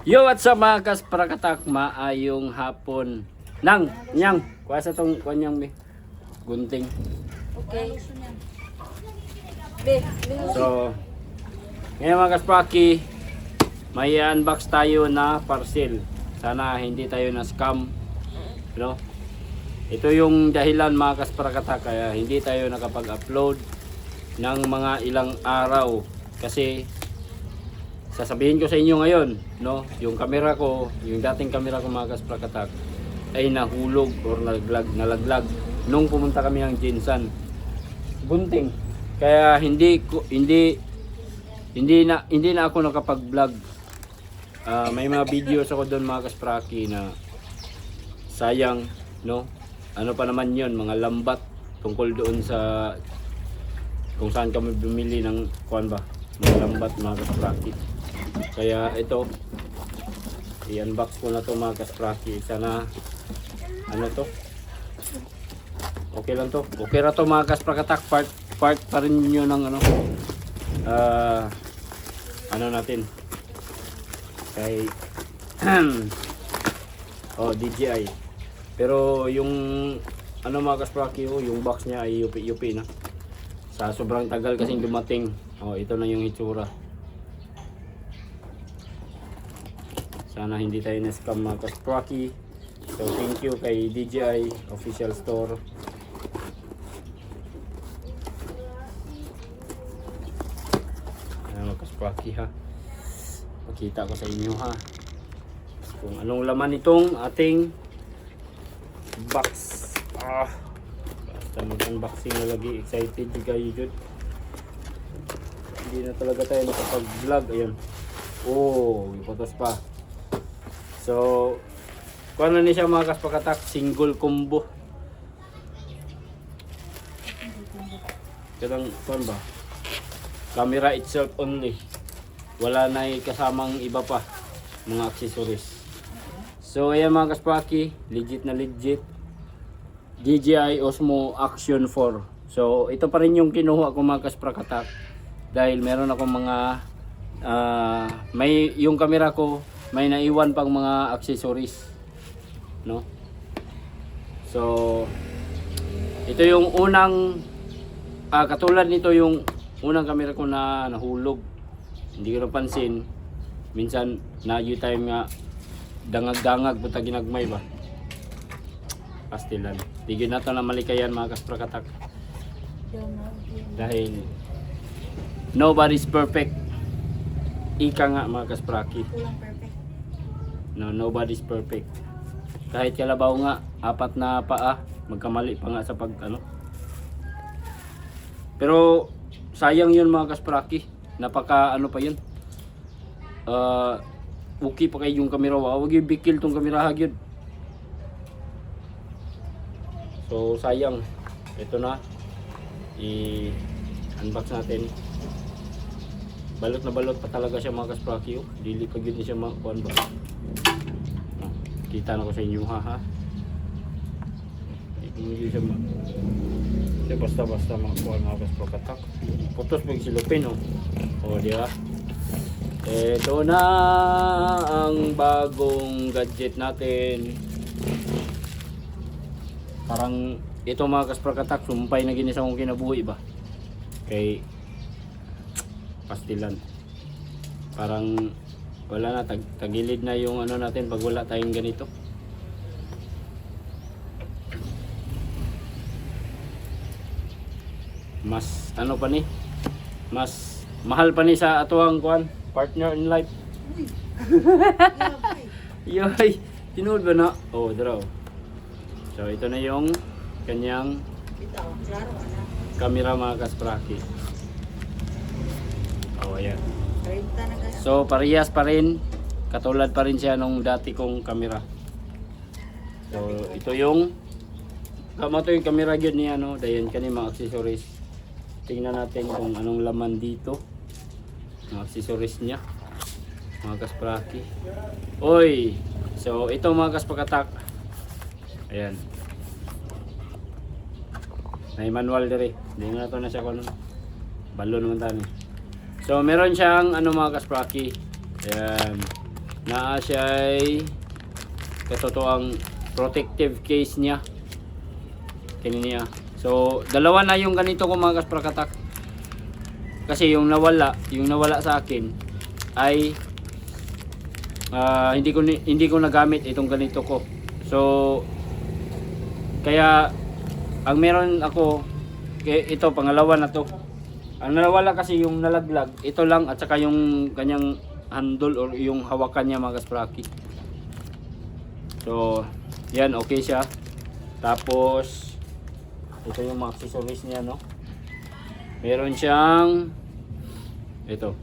Yo, what's up mga kasprakatak? Maayong hapon. Nang, nyang, kuha sa tong kanyang gunting. Okay. Be, So, ngayon mga kaspraki, may unbox tayo na parcel. Sana hindi tayo na scam. No? Ito yung dahilan mga kasprakatak kaya hindi tayo nakapag-upload ng mga ilang araw. Kasi sasabihin ko sa inyo ngayon, no, yung camera ko, yung dating camera ko mga kasprakatak ay nahulog or nalaglag nung pumunta kami ng Jinsan. Gunting. Kaya hindi na ako nakapag-vlog. May mga videos ako doon mga kaspraki na sayang, no? Ano pa naman 'yon, mga lambat tungkol doon sa kung saan kami bumili ng kuan ba, mga lambat mga kaspraki. Kaya ito, i-unbox ko na to mga kaspraki. Sana ano to, okay lang to, okay ra to mga kasprakatak. Part pa rin nyo ng ano natin kay DJI. Pero yung mga kaspraki, yung box niya ay UP na sa sobrang tagal kasing dumating. Ito na yung itsura. Sana hindi tayo na-scam mga kaspraki. So thank you kay DJI Official Store. Mga kaspraki ha, makita ko sa inyo ha kung anong laman itong ating box. Basta mag-unboxing na lagi, excited kayo dyan. Hindi na talaga tayo nakapag-vlog. Ayun, ipotos pa. So kung ano ni siya mga kasprakatak, single combo. Kadang kuan ba, camera itself only, wala na kasamang iba pa mga accessories. So ayan mga kaspraki, legit na legit DJI Osmo Action 4. So ito pa rin yung kinuha ko mga kasprakatak dahil meron akong mga may yung camera ko may naiwan pang mga accessories, no? So ito yung unang katulad nito yung unang camera ko na nahulog. Hindi ko napansin. Minsan na you time nga dangag-dangag puta ginagmay ba. Pastilan. Digin na to na malikayan mga kasprakatak. Dahil nobody's perfect. Ika nga mga kaspraki. kulang perfect. No, nobody's perfect. Kahit kalabaw nga, 4 na paa, magkamali pa nga sa Pero sayang yun mga kaspraki. Napaka pa yun. Okay pa kayo yung kamera. Wag yung bikil tong kamera hagyod. So sayang. Ito na. I-unbox natin. Balot na balot pa talaga siya mga kaspraki. Dili pa yun siya makuhan ba. Kita na ko sa inyo ha. Hindi siya basta makuha mga kasprakatak. Putos pag silupin di ba? Ito na ang bagong gadget natin. Parang ito mga kasprakatak, sumpay na ginis akong kinabuhi ba? Kay pastilan. Parang wala na, tagilid na yung natin pag wala tayong ganito. Mas pa ni, mas mahal pa ni sa atuang kuan partner in life. Yoy, tinuod ba na? Draw. So ito na yung kanyang camera mga kaspraki. Ayan. So parehas pa rin, katulad pa rin siya nung dati kong camera. So ito yung yung camera gyud niya dayon kani mga accessories. Tingnan natin kung anong laman dito. Mga accessories niya. Mga kaspraki. So ito mga kasprakatak. Ayan. May manual dire. Hindi na to na siya balo naman tani. So meron siyang mga kaspraki. Ayan. na siya ay katotoang protective case niya. Kini niya. So, dalawa na yung ganito ko mga kasprakatak. Kasi yung nawala sa akin ay hindi ko nagamit itong ganito ko. So, kaya ang meron ako ito pangalawa na to. Ang nawala kasi yung nalaglag, ito lang at saka yung kanyang handle or yung hawakan niya mga kaspraki. So, yan okay siya. Tapos ito yung mga accessories niya, no. Meron siyang ito.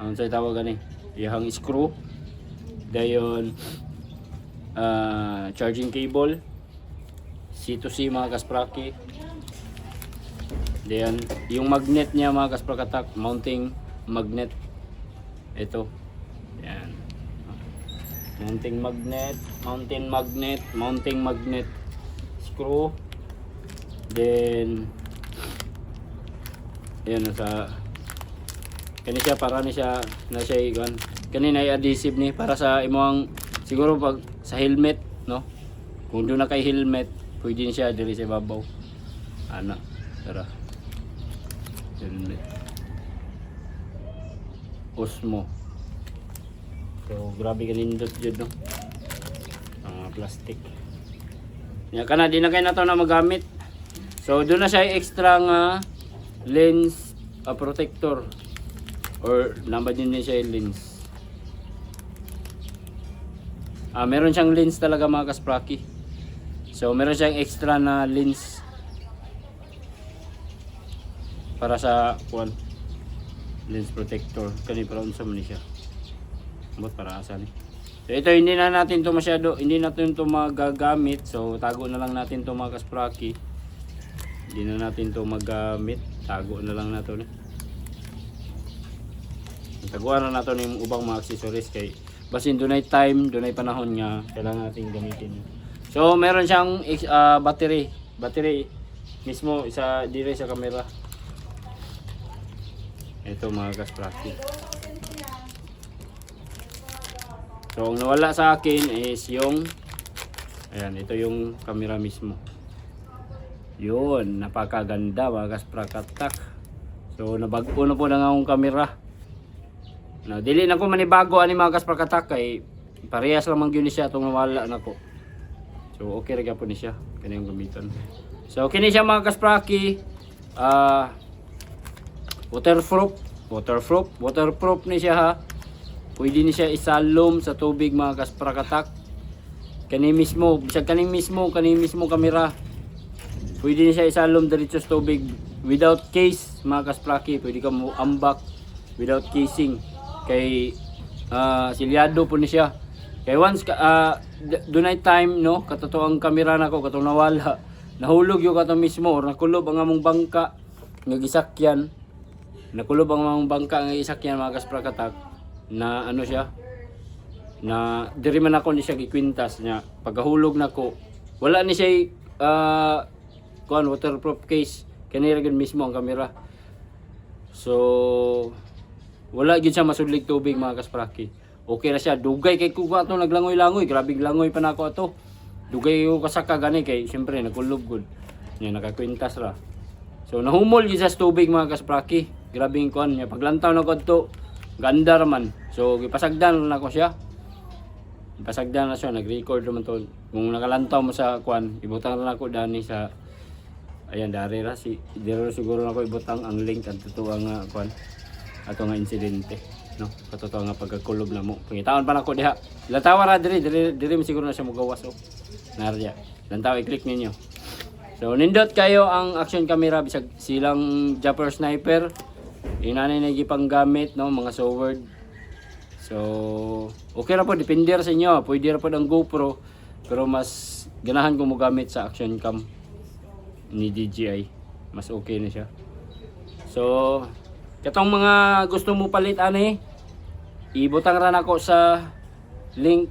Ang sa tawagan eh, yung screw. Dayon charging cable. C2C mga kaspraki. Then yung magnet niya mga kasprakatak, mounting magnet. Ito. Yan. Mounting magnet screw. Then yan sa kani siya para ni siya na siya ikan. Kani na adhesive ni para sa imong siguro pag sa helmet, no? Kung doon na kay helmet, pwede siya diri sa babaw. Ana, tara. Helmet. Osmo. So grabe kanindot jud, no. Plastic. Ya kana di na kay nato na magamit. So doon na siya extra nga lens protector or number din siya yung lens. Meron siyang lens talaga mga kaspraki. So meron siyang extra na lens para sa lens protector. Kani para unsa man ni siya. Ambot para asa ni. So ito hindi na natin to masyado, hindi natin to magagamit. So tago na lang natin to mga kaspraki. Hindi na natin to magamit. Tago na lang nato ni. Taguan na nato yung ubang mga accessories kay basin dunay time, dunay panahon nga kailangan natin gamitin. So meron siyang battery mismo isa dire sa camera. Ito mga kaspraki. So ang nawala sa akin is yung ayan, ito yung camera mismo. Yun, napakaganda mga kasprakatak. So nabag-o na po na nga akong camera. No, dili na ko manibago ani mga kasprakatak kay parehas lang man gyud ni siya tong nawala nako. So okay ra gyapon ni siya kani yung gamiton. So kini siya mga kaspraki waterproof ni siya ha. Pwede ni siya isalom sa tubig mga kasprakatak. Kani mismo, bisag kani mismo kamera. Pwede ni siya isalom diretso sa tubig without case mga kaspraki. Pwede ka mo ambak without casing. Kay silyado po ni siya. Kay once dunay time no, katotoang kamera nako katong nawala. Nahulog yo kato mismo or nakulob ang among bangka nga gisakyan. Nakulob ang among bangka nga gisakyan mga kasprakatak na ano siya. Na diri man ako ni siya gikwintas niya. Pagkahulog nako, wala ni siya waterproof case. Kanira gyud mismo ang kamera. So wala gyud siya masudlig tubig mga kaspraki. Okay na siya. Dugay kay kuha ato naglangoy-langoy. Grabe langoy pa nako ato. Dugay ko kasaka gani kay syempre nakulob gud. Nya nakakwintas ra. So nahumol gyud sa tubig mga kaspraki. Grabe ang kuan niya. Paglantaw na ko to, ganda raman. So gipasagdan na ko siya. Pasagdan na siya, nag-record naman to. Kung nakalantaw mo sa kuan, ibutang na ako dani sa ayan dari ra si diro siguro nako ibutang ang link at totoo nga kuan ato nga insidente, no. Katotoo nga pagkakulob na mo. Pangitaon pa nako diha. Lantawa ra diri siguro na siya mogawas oh. Narya. Lantaw i-click ninyo. So nindot kayo ang action camera bisag silang Japper Sniper. Inanay na gipang gamit no mga sword. So, okay ra po, depende ra sa inyo. Pwede ra po ang GoPro, pero mas ganahan ko mo gamit sa action cam ni DJI. Mas okay na siya. So, katong mga gusto mo palit ani, ibutang ra nako sa link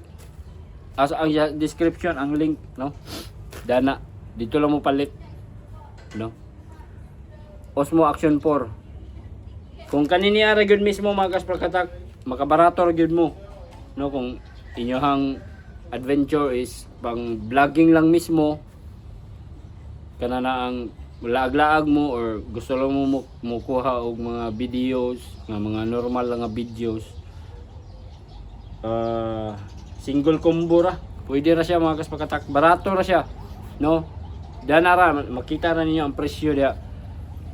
ang description ang link, no. Dana dito lang mo palit, no. Osmo Action 4. Kung kanini ara gyud mismo mga kasprakatak makabarato ra gyud mo. No, kung inyohang adventure is pang vlogging lang mismo, kana na ang laag-laag mo or gusto lang mo mukuha og mga videos, nga mga normal lang nga videos. Single combo ra. Pwede ra siya mga kaspakatak. Barato ra siya. No? Dana ra makita ra ninyo ang presyo dia.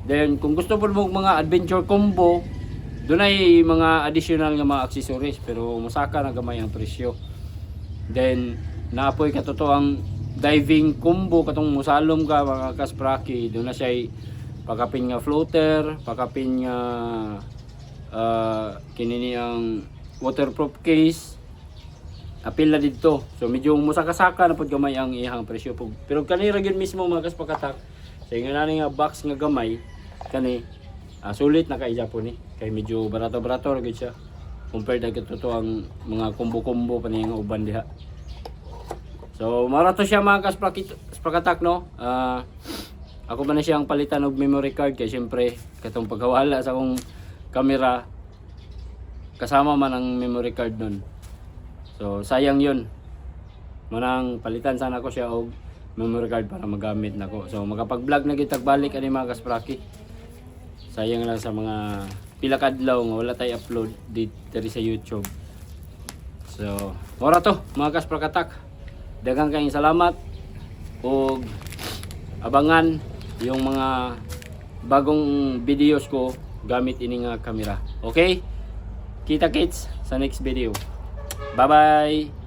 Then kung gusto po mo mga adventure combo, doon ay mga additional nga mga accessories pero masaka na gamay ang presyo. Then naapoy katotoang diving combo katong musalom ka mga kaspraki, doon na siya pakapin nga floater, pakapin nga kinini ang waterproof case. Apil na dito. So medyo musaka-saka na pud gamay ang iyang presyo po. Pero kanira gyud mismo mga kaspakatak. Sa nga box nga gamay kani sulit na kay Japon ni. Kay medyo barato-barato ra gyud siya. Compared na kito ang mga combo-combo pa nga uban diha. So marato siya mga kaspakatak no. Ako man na siyang palitan og memory card kay syempre katong paghawala sa akong camera kasama man ang memory card nun. So sayang yun. Manang palitan sana ko siya og memory card para magamit nako. So makapag-vlog na kita balik ani mga kaspraki. Sayang lang sa mga pila kadlaw nga wala tay upload dito sa YouTube. So ora to mga kasprakatak. Daghang kayong salamat ug abangan yung mga bagong videos ko gamit ini nga camera. Okay? Kita kits sa next video. Bye bye.